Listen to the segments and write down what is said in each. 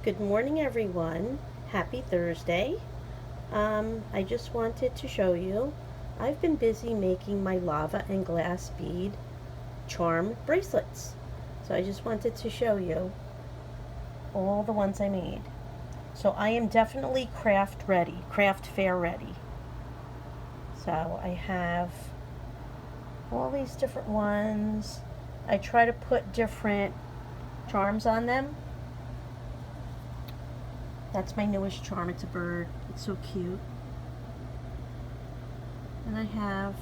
Good morning, everyone. Happy Thursday. I just wanted to show you, I've been busy making my lava and glass bead charm bracelets. So I just wanted to show you all the ones I made. So I am definitely craft fair ready. So I have all these different ones. I try to put different charms on them. That's my newest charm. It's a bird. It's so cute. And I have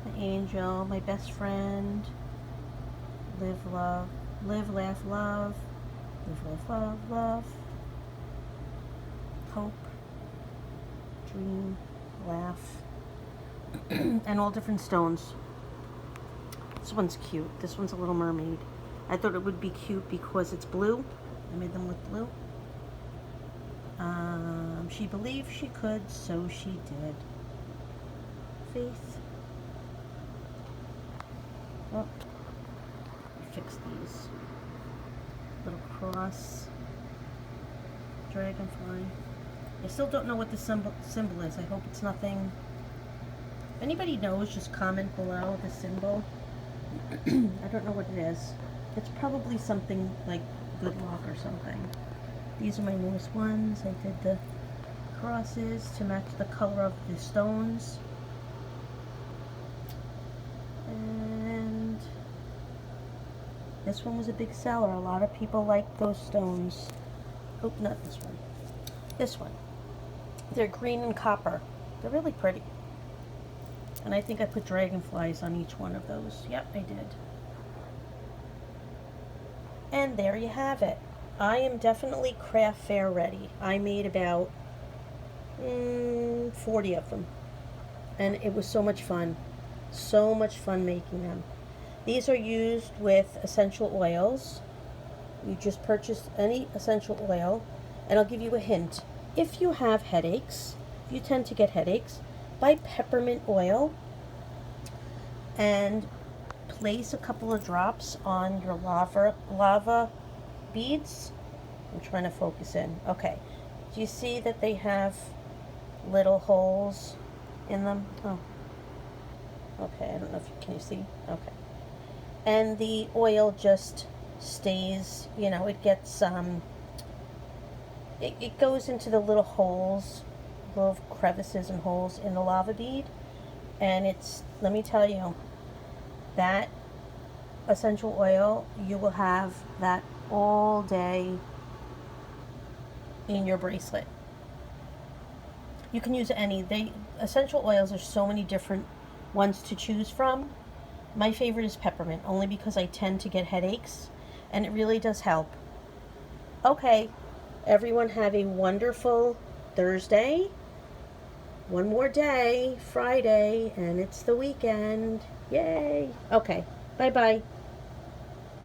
the angel, my best friend. Live, love, live, laugh, love. Live, laugh, love, love. Hope, dream, laugh. And all different stones. This one's cute. This one's a little mermaid. I thought it would be cute because it's blue. I made them with blue. She believed she could, so she did. Faith. Oh, fix these. Little cross. Dragonfly. I still don't know what the symbol is. I hope it's nothing. If anybody knows, just comment below the symbol. I don't know what it is. It's probably something like good luck or something. These are my newest ones. I did the crosses to match the color of the stones. And this one was a big seller. A lot of people like those stones. Oh, not this one. This one. They're green and copper. They're really pretty. And I think I put dragonflies on each one of those. Yep, I did. And there you have it. I am definitely craft fair ready. I made about 40 of them. And it was so much fun. So much fun making them. These are used with essential oils. You just purchase any essential oil. And I'll give you a hint. If you have headaches, if you tend to get headaches, buy peppermint oil and place a couple of drops on your lava beads. I'm trying to focus in. Okay. Do you see that they have little holes in them? Oh. Okay, I don't know if can you see? Okay. And the oil just stays, you know, it gets it goes into the little holes, little crevices and holes in the lava bead. And it's, let me tell you, that essential oil, you will have that all day in your bracelet. You can use any. Essential oils, there's so many different ones to choose from. My favorite is peppermint, only because I tend to get headaches, and it really does help. Okay, everyone have a wonderful Thursday. One more day, Friday, and it's the weekend. Yay. Okay, bye-bye.